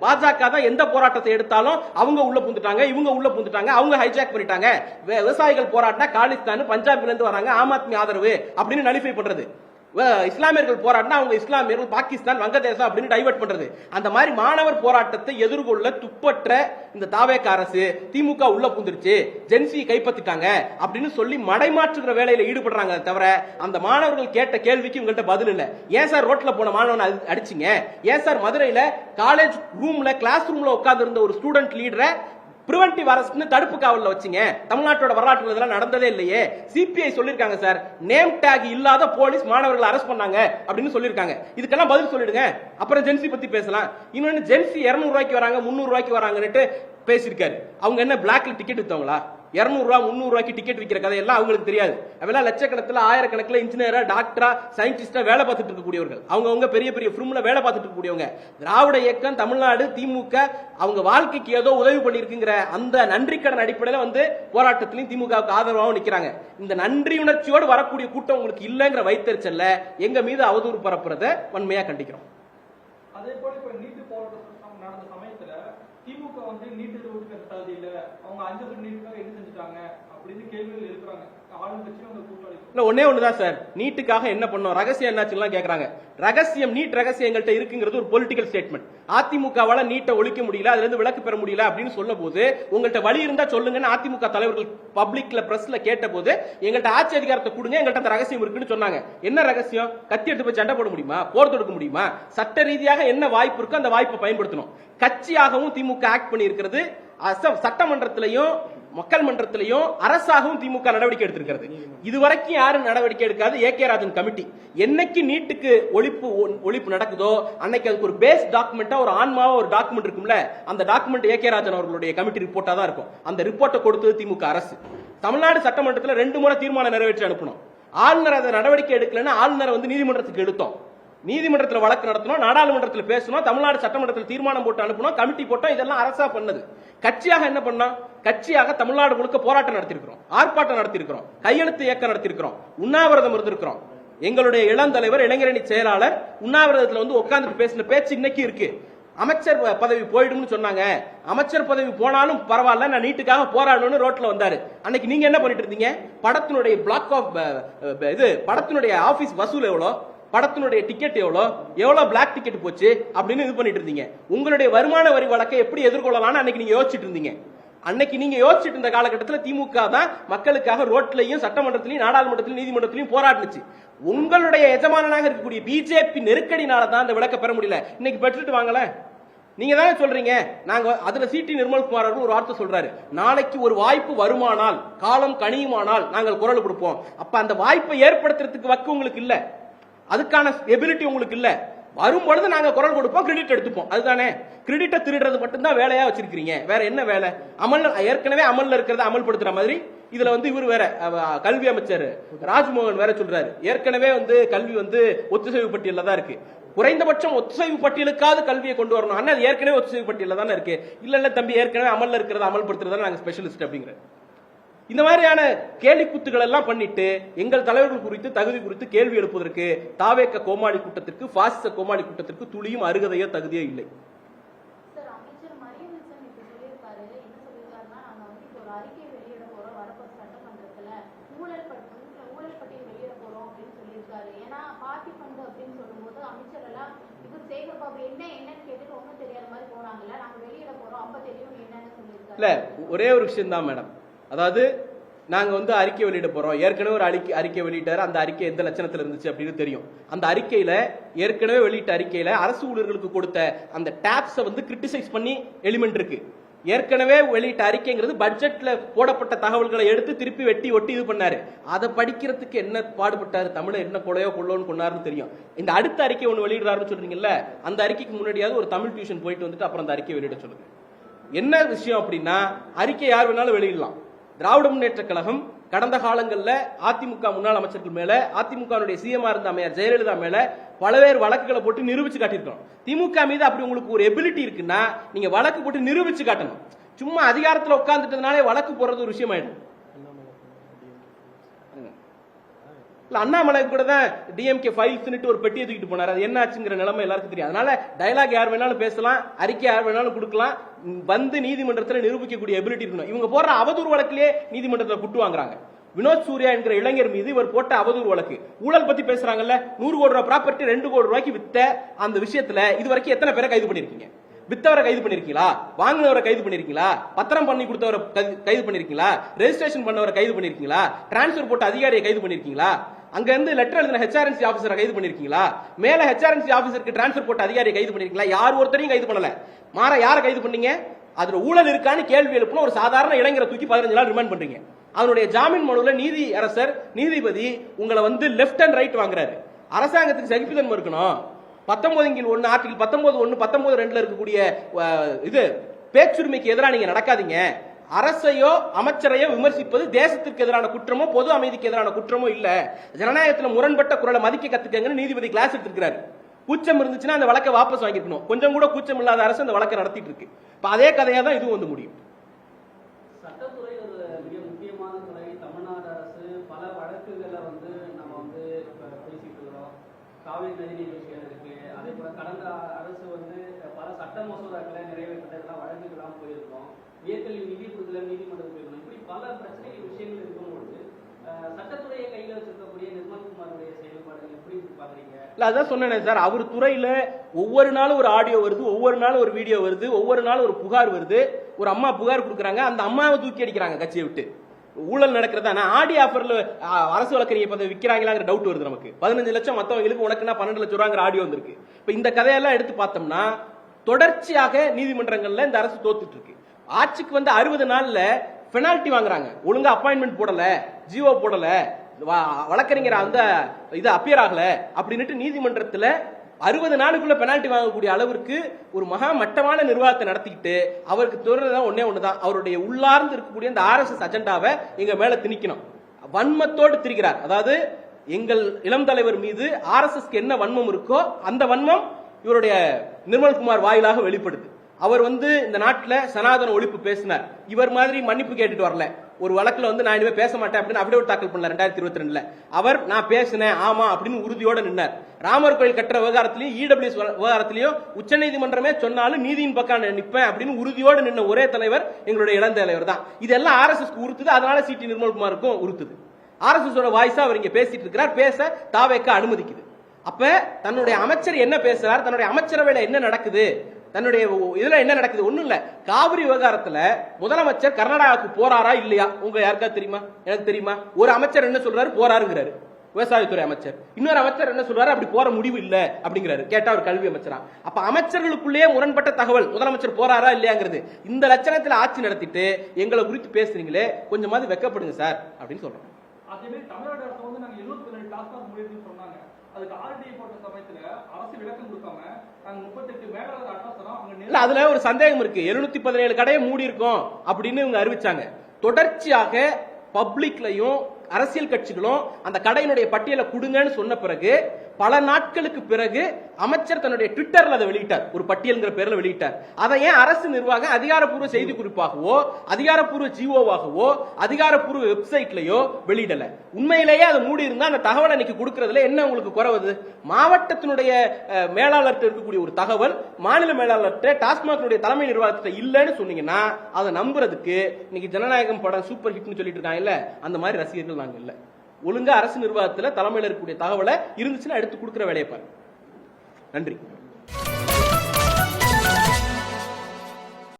பாஜக தான் எந்த போராட்டத்தை எடுத்தாலும் அவங்க உள்ள புந்துட்டாங்க, இவங்க உள்ள புந்துட்டாங்க, அவங்க ஹைஜாக் பண்ணிட்டாங்க. விவசாயிகள் போராட்டினா காலிஸ்தான் பஞ்சாப்ல இருந்து வராங்க, ஆம் ஆத்மி ஆதரவு அப்படின்னு நலிஃபை பண்றது. இஸ்லாமியர்கள் போராட்டினா அவங்க இஸ்லாமியர்கள் பாகிஸ்தான் வங்கதேசம் அப்படின்னு டைவர்ட் பண்றது. அந்த மாதிரி மாணவர் போராட்டத்தை எதிர்கொள்ள துப்பற்ற இந்த தாவேக அரசு திமுக உள்ள புந்துருச்சு, ஜென்சி கைப்பற்றிட்டாங்க அப்படின்னு சொல்லி மடைமாற்றுகிற வேலையில ஈடுபடுறாங்க. தவிர அந்த மாணவர்கள் கேட்ட கேள்விக்கு உங்கள்கிட்ட பதில் இல்ல. ஏன் சார் ரோட்ல போன மாணவனை அடிச்சிங்க? ஏன் சார் மதுரையில காலேஜ் ரூம்ல கிளாஸ் ரூம்ல உட்கார்ந்து இருந்த ஒரு ஸ்டூடெண்ட் லீடரை பிரிவென்டிவ் அரெஸ்ட்னு தடுப்பு காவல்ல வச்சீங்க? தமிழ்நாட்டோட வரலாற்றுல இதெல்லாம் நடந்ததே இல்லையே. சிபிஐ சொல்லிருக்காங்க சார், நேம் டேக் இல்லாத போலீஸ் மாணவர்களை அரெஸ்ட் பண்ணாங்க அப்படின்னு சொல்லிருக்காங்க. இதுக்கெல்லாம் பதில் சொல்லிடுங்க, அப்புறம் ஜென்சி பத்தி பேசலாம். இன்னொன்னு ஜென்சி 200 ரூபாய்க்கு வராங்க, 300 ரூபாய்க்கு வராங்கன்னு பேசியிருக்காரு. அவங்க என்ன பிளாக்ல டிக்கெட் வித்தவங்களா? 200 ரூபாய் 300 ரூபாய்க்கு டிக்கெட் விற்கிற கதை எல்லாம் அவங்களுக்கு தெரியாது. அவெல்லாம் லட்சக்கணக்கில் ஆயிரக்கணக்கில் இன்ஜினியரா டாக்டரா சயின்டிஸ்டா வேலை பார்த்துட்டு இருக்கக்கூடியவர்கள். அவங்க பெரிய பெரிய ஃபிலிம்ல வேலை பார்த்துட்டு இருக்கக்கூடியவங்க. திராவிட இயக்கம், தமிழ்நாடு, திமுக அவங்க வாழ்க்கைக்கு ஏதோ உதவி பண்ணிருக்குங்கிற அந்த நன்றி கடன் அடிப்படையில் வந்து போராட்டத்திலையும் திமுகவுக்கு ஆதரவாகவும் நிக்கிறாங்க. இந்த நன்றி உணர்ச்சியோடு வரக்கூடிய கூட்டம் உங்களுக்கு இல்லைங்கிற வைத்தறிச்சல்ல எங்க மீது அவதூறு பரப்புறதை வன்மையா கண்டிக்கிறோம். அதே போல இப்ப நீட்டு போராட்டம் நடந்த சமயத்துல திமுக வந்து நீட்டு விட்டு தகுதி இல்ல, அவங்க 5 நீட்டுக்காக என்ன செஞ்சுட்டாங்க அப்படின்னு கேள்விகள் எழுப்புறாங்க. ஆளுங்கட்சியும் அந்த கூட்டாளி ஒன்னே ஒண்ணுதான் சார், நீட்டுக்காக என்ன பண்ணோம், ரகசியம் என்னாச்சுலாம் கேக்குறாங்க. ரகசியம், நீட் ரகசியம் எங்கள்கிட்ட இருக்குங்கிறது ஒரு பொலிட்டிக்கல் ஸ்டேட்மெண்ட். அதிமுகவால நீட்டை ஒழிக்க முடியல, அதுல இருந்து விலக்கு பெற முடியல அப்படின்னு சொல்ல போது உங்கள்கிட்ட வழி இருந்தா சொல்லுங்கன்னு அதிமுக தலைவர்கள் பப்ளிக்ல பிரஸ்ல கேட்ட போது எங்கள்கிட்ட ஆட்சி அதிகாரத்தை கொடுங்க, எங்கள்கிட்ட அந்த ரகசியம் இருக்குன்னு சொன்னாங்க. என்ன ரகசியம்? கத்தி எடுத்து போய் சண்டை போட முடியுமா? போர் தொடுக்க முடியுமா? சட்ட ரீதியாக என்ன வாய்ப்பு இருக்கோ அந்த வாய்ப்பை பயன்படுத்தணும். கட்சியாகவும் திமுக ஆக்ட் பண்ணி இருக்கிறது, சட்டமன்றத்திலையும் மக்கள் மன்றத்திலையும் அரசாகவும் திமுக நடவடிக்கை எடுத்திருக்கிறது. இதுவரைக்கும் யாரும் நடவடிக்கை எடுக்காது. ஏகே ராஜன் கமிட்டி என்னைக்கு நீட்டுக்கு ஒழிப்பு நடக்குதோ அன்னைக்கு அதுக்கு ஒரு பேஸ் டாக்குமெண்டா, ஒரு ஆன்மாவா ஒரு டாக்குமெண்ட் இருக்கும்ல, அந்த டாக்குமெண்ட் ஏகே ராஜன் அவர்களுடைய கமிட்டி ரிப்போர்ட்டா தான் இருக்கும். அந்த ரிப்போர்ட்டை கொடுத்தது திமுக அரசு. தமிழ்நாடு சட்டமன்றத்தில் 2 முறை தீர்மானம் நிறைவேற்றி அனுப்பணும். ஆளுநர் அதை நடவடிக்கை எடுக்கலன்னா ஆளுநரை வந்து நீதிமன்றத்துக்கு எடுத்தோம். நீதிமன்றத்தில் வழக்கு நடத்தணும், நாடாளுமன்றத்தில் பேசணும், தமிழ்நாடு சட்டமன்றத்தில் தீர்மானம் போட்டு அனுப்பணும், கமிட்டி போட்டோம். இதெல்லாம் அரசா பண்ணது. கட்சியாக என்ன பண்ணோம்? கட்சியாக தமிழ்நாடு முழுக்க போராட்டம் நடத்திருக்கிறோம், ஆர்ப்பாட்டம் நடத்திருக்கிறோம், கையெழுத்து இயக்கம் நடத்திருக்கிறோம், உண்ணாவிரதம் இருந்திருக்கிறோம். எங்களுடைய இளம் தலைவர், இளைஞரணி செயலாளர் உண்ணாவிரதத்தில் வந்து உட்கார்ந்து பேசின பேச்சு இன்னைக்கு இருக்கு. அமைச்சர் பதவி போயிடும்னு சொன்னாங்க. அமைச்சர் பதவி போனாலும் பரவாயில்ல, நான் நீட்டுக்காக போராடணும்னு ரோட்ல வந்தாரு. அன்னைக்கு நீங்க என்ன பண்ணிட்டு இருந்தீங்க? படத்தினுடைய பிளாக் ஆஃப் இது படத்தினுடைய ஆபீஸ் வசூல் எவ்வளோ, படத்தினுடைய டிக்கெட் எவ்வளவு பிளாக் டிக்கெட் போச்சு அப்படின்னு இது பண்ணிட்டு இருந்தீங்க. உங்களுடைய வருமான வரி வழக்கை எப்படி எதிர்கொள்ளலாம்னு அன்னைக்கு நீங்க யோசிச்சுட்டு இருந்தீங்க. அன்னைக்கு நீங்க யோசிச்சுட்டு இருந்த காலகட்டத்தில் திமுக தான் மக்களுக்காக ரோட்லையும் சட்டமன்றத்திலையும் நாடாளுமன்றத்திலும் நீதிமன்றத்திலையும் போராடுச்சு. உங்களுடைய எஜமானனாக இருக்கக்கூடிய பிஜேபி நெருக்கடினால தான் அந்த விளக்க பெற முடியல. இன்னைக்கு பெற்றுட்டு வாங்கல. நீங்க தானே சொல்றீங்க. நாங்க அதுல சிடி நிர்மல்குமார் அவர்கள் ஒரு வார்த்தை சொல்றாரு, நாளைக்கு ஒரு வாய்ப்பு வருமானால், காலம் கனியுமானால் நாங்கள் குரல் கொடுப்போம். அப்ப அந்த வாய்ப்பை ஏற்படுத்துறதுக்கு வக்கு உங்களுக்கு இல்ல, அதுக்கான எபிலிட்டி உங்களுக்கு இல்ல. வரும்பொழுது நாங்க குரல் கொடுப்போம், கிரெடிட் எடுத்துப்போம். அதுதானே. கிரெடிட்டை திருடுறது மட்டும்தான் வேலையா வச்சிருக்கீங்க. வேற என்ன வேலை? ஏற்கனவே அமல்ல இருக்கிறத அமல்படுத்துற மாதிரி இதுல வந்து இவர் வேற கல்வி அமைச்சர் ராஜ்மோகன் வேற சொல்றாரு, ஏற்கனவே வந்து கல்வி வந்து ஒத்துழைப்பு பட்டியல தான் இருக்கு, குறைந்தபட்சம் ஒத்துழைப்பு பட்டியலுக்காவது கல்வியை கொண்டு வரணும். அண்ணா ஏற்கனவே ஒத்துழைப்பு பட்டியல தானே இருக்கு. இல்ல தம்பி, ஏற்கனவே அமல்ல இருக்கிறத அமல்படுத்துறதா நாங்க ஸ்பெஷலிஸ்ட் அப்படிங்கிற இந்த மாதிரியான கேலி குத்துகள் எல்லாம் பண்ணிட்டு எங்கள் தலைவர்கள் குறித்து, தகுதி குறித்து கேள்வி எழுப்புவதற்கு தாவேக கோமாளி கூட்டத்திற்கு, பாசிச கோமாளி கூட்டத்திற்கு துளியும் அருகதையோ தகுதியோ இல்லை. இல்ல, ஒரே ஒரு விஷயம் தான் மேடம். அதாவது நாங்க வந்து அறிக்கை வெளியிட போறோம். ஏற்கனவே ஒரு அறிக்கை வெளியிட்டாரு. அந்த அறிக்கை எந்த லட்சணத்தில் இருந்துச்சு அப்படின்னு தெரியும். அந்த அறிக்கையில, ஏற்கனவே வெளியிட்ட அறிக்கையில அரசு ஊழியர்களுக்கு கொடுத்த அந்த டாப்ஸை வந்து கிரிட்டிசைஸ் பண்ணி எலிமெண்ட் இருக்கு. ஏற்கனவே வெளியிட்ட அறிக்கைங்கிறது பட்ஜெட்ல போடப்பட்ட தகவல்களை எடுத்து திருப்பி வெட்டி ஒட்டி இது பண்ணாரு. அதை படிக்கிறதுக்கு என்ன பாடுபட்டாரு, தமிழை என்ன கொள்ளைன்னு கொண்டாருன்னு தெரியும். இந்த அடுத்த அறிக்கை ஒன்று வெளியிடுறாருன்னு சொல்றீங்கல்ல, அந்த அறிக்கைக்கு முன்னாடியாவது ஒரு தமிழ் டியூஷன் போயிட்டு வந்துட்டு அப்புறம் அந்த அறிக்கை வெளியிட சொல்லுங்க. என்ன விஷயம் அப்படின்னா, அறிக்கை யார் வேணாலும் வெளியிடலாம். திராவிட முன்னேற்ற கழகம் கடந்த காலங்களில் அதிமுக முன்னாள் அமைச்சர்கள் மேல, அதிமுக சிஎம் இருந்த அம்மையார் ஜெயலலிதா மேல பலவேறு வழக்குகளை போட்டு நிரூபிச்சு காட்டியிருக்கோம். திமுக மீது அப்படி உங்களுக்கு ஒரு எபிலிட்டி இருக்குன்னா நீங்க வழக்கு போட்டு நிரூபிச்சு காட்டணும். சும்மா அதிகாரத்தில் உட்கார்ந்துட்டதுனாலே வழக்கு போடுறது ஒரு விஷயம் ஆயிடும். இல்ல அண்ணாமலை கூட தான் டிஎம்கே ஃபைல்ஸ்னுட்டு ஒரு பெட்டியை தூக்கிட்டு போனார். அது என்ன ஆச்சுங்கிற நிலைமை எல்லாருக்கும் தெரியும். அதனால டயலாக் யார் வேணாலும் பேசலாம், அறிக்கை யார் வேணாலும் கொடுக்கலாம், வந்து நீதிமன்றத்தில் நிரூபிக்கக்கூடிய எபிலிட்டி இருக்கணும். இவங்க போடுற அவதூறு வழக்கிலே நீதிமன்றத்தில் குட்டு வாங்குறாங்க. வினோத் சூர்யா என்கிற இளைஞர் மீது இவர் போட்ட அவதூறு வழக்கு, ஊழல் பத்தி பேசுறாங்கல்ல, 100 கோடி ரூபாய் ப்ராப்பர்ட்டி 2 கோடி ரூபாய்க்கு வித்த அந்த விஷயத்துல இது வரைக்கும் எத்தனை பேரை கைது பண்ணிருக்கீங்க? வித்தவரை கைது பண்ணிருக்கீங்களா? வாங்கினவரை கைது பண்ணிருக்கீங்களா? பத்திரம் பண்ணி கொடுத்தவரை கைது பண்ணிருக்கீங்களா? ரெஜிஸ்ட்ரேஷன் பண்ணவரை கைது பண்ணிருக்கீங்களா? டிரான்ஸ்பர் போட்ட அதிகாரியை கைது பண்ணிருக்கீங்களா? அங்க இருந்து லெட்டர் எழுதின ஹெச்ஆர்என்சி ஆபீசரை கைது பண்ணிருக்கீங்களா? மேல ஹெச்ஆர்என்சி ஆபீசருக்கு டிரான்ஸ்பர் போட்ட அதிகாரியை கைது பண்ணிருக்கீங்களா? யார் ஒருத்தரையும் கைது பண்ணல. மாற யாரை கைது பண்ணீங்க? அதுல ஊழல் இருக்கான்னு கேள்வி எழுப்புன ஒரு சாதாரண இளைஞரை தூக்கி 15 நாள் ரிமாண்ட் பண்றீங்க. அதனுடைய ஜாமீன் மனுவுல நீதி அரசர் நீதிபதி உங்களை வந்து லெப்ட் அண்ட் ரைட் வாங்குறாரு. அரசாங்கத்துக்கு சகிப்புத்தன்மை இருக்கணும். 19(1) ஆர்டிகல் 19(1) 19(2) இருக்கக்கூடிய இது பேச்சுரிமைக்கு எதிராக நீங்க நடக்காதீங்க. அரசையோ அமைச்சரையோ விமர்சிப்பது தேசத்திற்கு எதிரான குற்றமோ பொது அமைதிக்கு எதிரான குற்றமோ இல்ல. ஜனநாயகத்தில் முரண்பட்ட குரலை மதிக்க கத்துக்கங்கன்னு நீதிபதி கிளாஸ் எடுத்திருக்கிறாரு. கூச்சம் இருந்துச்சுன்னா அந்த வழக்கை வாபஸ் வாங்கிக்கணும். கொஞ்சம் கூட கூச்சம் இல்லாத அரசு அந்த வழக்கை நடத்திட்டு இருக்கு. இப்ப அதே கதையா தான் இதுவும் வந்து முடியும். சட்டத்துறை ஒரு மிக முக்கியமான துறை. தமிழ்நாடு அரசு பல வழக்குகளை வந்து நம்ம வந்து பேசிட்டு இருக்கிறோம். காவிரி நதிநீர் விஷயம் இருக்கு. அதே போல கடந்த அரசு வந்து பல சட்ட மசோதாக்களை நிறைவேற்றதெல்லாம் வழக்குகள்லாம் போயிருக்கோம். உயர்கல்வி நிதி கொடுக்கல, நீதிமன்றம் போயிருக்கணும். இப்படி பல பிரச்சனைகள் விஷயங்கள் இருக்கும்போது சட்டத்துறையை கையில வச்சிருக்கக்கூடிய நிர்மல்குமாருடைய செயல்பாடுகள் எப்படி பாக்குறீங்க? இல்ல அதான் சொன்னேன் சார், அவர் துறையில ஒவ்வொரு நாளும் ஒரு ஆடியோ வருது, ஒவ்வொரு நாளும் ஒரு வீடியோ வருது, ஒவ்வொரு நாளும் ஒரு புகார் வருது. ஒரு அம்மா புகார் கொடுக்குறாங்க, அந்த அம்மாவை தூக்கி அடிக்கிறாங்க கட்சியை விட்டு. ஊழல் நடக்கிறதா? ஆடி ஆஃபர்ல அரசு வழக்கறிஞர் பதவி விற்கிறாங்களாங்கிற டவுட் வருது நமக்கு. 15 லட்சம் மத்தவங்களுக்கு, உனக்குன்னா 12 லட்சம் ரூபாங்கிற ஆடியோ வந்திருக்கு. இப்ப இந்த கதையெல்லாம் எடுத்து பார்த்தோம்னா தொடர்ச்சியாக நீதிமன்றங்கள்ல இந்த அரசு தோத்துட்டு இருக்கு. ஆட்சிக்கு வந்து 60 நாள்ல பெனால்டி வாங்குறாங்க. ஒழுங்கா அப்பாயின்மெண்ட் போடல, ஜிஓ போடல, வழக்கறிஞர் அந்த இது அப்பியர் ஆகல அப்படின்னுட்டு நீதிமன்றத்துல 60 நாளுக்குள்ள பெனால்டி வாங்கக்கூடிய அளவிற்கு ஒரு மகா மட்டமான நிர்வாகத்தை நடத்திக்கிட்டு அவருக்கு தொடர்தான் ஒண்ணுதான், அவருடைய உள்ளார்ந்து இருக்கக்கூடிய அந்த RSS அஜெண்டாவை எங்க மேல திணிக்கணும். வன்மத்தோடு திரிகிறார். அதாவது எங்கள் இளம் தலைவர் மீது RSSக்கு என்ன வன்மம் இருக்கோ அந்த வன்மம் இவருடைய நிர்மல்குமார் வாயிலாக வெளிப்படுது. அவர் வந்து இந்த நாட்டில் சனாதன ஒழிப்பு பேசினார். இவர் மாதிரி மன்னிப்பு கேட்டுட்டு வரல. ஒரு வழக்குல வந்து நான் இனிமே பேச மாட்டேன் அப்படின்னு அபிடேவிட் தாக்கல் பண்ணல 2022. அவர் நான் பேசினேன் ஆமா அப்படின்னு உறுதியோட நின்னார். ராமர் கோயில் கட்டுற விவகாரத்திலையும் இடபிள்யூஎஸ் விவகாரத்திலையும் உச்சநீதிமன்றமே சொன்னாலும் நீதியின் பக்கம் நிற்பேன் அப்படின்னு உறுதியோடு நின்ன ஒரே தலைவர் எங்களுடைய இளம் தலைவர் தான். இதெல்லாம் RSSக்கு உறுத்துது, அதனால சிடி நிர்மல்குமாருக்கும் உறுத்துது. RSSோட வாய்ஸா அவர் இங்க பேசிட்டு இருக்கிறார், பேச தாவேக்க அனுமதிக்குது. அப்ப தன்னுடைய அமைச்சர் என்ன பேசுறார், தன்னுடைய அமைச்சரவையில என்ன நடக்குது, தன்னுடைய இதுல என்ன நடக்குது? ஒண்ணும் இல்ல. காவிரி விவகாரத்துல முதலமைச்சர் கர்நாடகாவுக்கு போறாரா இல்லையா உங்க யாருக்கா தெரியுமா? எனக்கு தெரியுமா? ஒரு அமைச்சர் என்ன சொல்றாரு, போறாருங்கிறாரு விவசாயத்துறை அமைச்சர். இன்னொரு அமைச்சர் என்ன சொல்றாரு, அப்படி போற முடிவு இல்ல அப்படிங்கிறாரு. கேட்டா ஒரு கல்வி அமைச்சரா? அப்ப அமைச்சர்களுக்குள்ளேயே முரண்பட்ட தகவல், முதலமைச்சர் போறாரா இல்லையாங்கிறது. இந்த லட்சணத்துல ஆட்சி நடத்திட்டு எங்களை குறித்து பேசுறீங்களே, கொஞ்சமாவது வெக்கப்படுங்க சார் அப்படின்னு சொல்றோம். அதே மாதிரி தமிழ்நாடு அரசு வந்து நாங்க 72 டாஸ்மாக் முடியுதுன்னு சொன்னாங்க. அதுக்கு RDI போட்ட சமயத்துல அரசு விளக்கம் கொடுக்காம நாங்க 38 மேலாளர் அட்டாசரம் அங்க இல்ல, அதுல ஒரு சந்தேகம் இருக்கு. 717 கடையை மூடி இருக்கோம் அப்படின்னு இவங்க அறிவிச்சாங்க. தொடர்ச்சியாக பப்ளிக்லயும் அரசியல் கட்சிகளும் அந்த கடையினுடைய பட்டியலை கொடுங்கன்னு சொன்ன பிறகு பல நாட்களுக்கு பிறகு அமைச்சர் தன்னுடைய ட்விட்டர்ல அதை வெளியிட்டார், ஒரு பட்டியல்ங்கிற பேர்ல வெளியிட்டார். அதை ஏன் அரசு நிர்வாகம் அதிகாரப்பூர்வ செய்தி குறிப்பாகவோ அதிகாரப்பூர்வ ஜிஓவாகவோ அதிகாரப்பூர்வ வெப்சைட்லயோ வெளியிடல? உண்மையிலேயே அதை மூடி இருந்தா அந்த தகவலை இன்னைக்கு கொடுக்கறதுல என்ன உங்களுக்கு குறைவது? மாவட்டத்தினுடைய மேலாளர்கிட்ட இருக்கக்கூடிய ஒரு தகவல் மாநில மேலாளர்கிட்ட டாஸ்மாக் தலைமை நிர்வாகத்தை இல்லைன்னு சொன்னீங்கன்னா அதை நம்புறதுக்கு இன்னைக்கு ஜனநாயகம் படம் சூப்பர் ஹிட்னு சொல்லிட்டு இருக்காங்க இல்ல, அந்த மாதிரி ரசிகர்கள் நாங்க இல்ல. ஒழுங்கா அரசு நிர்வாகத்தில் தலைமையில் இருக்கக்கூடிய தகவலை இருந்துச்சுன்னா எடுத்து கொடுக்கிற வேலையை பாருங்க. நன்றி.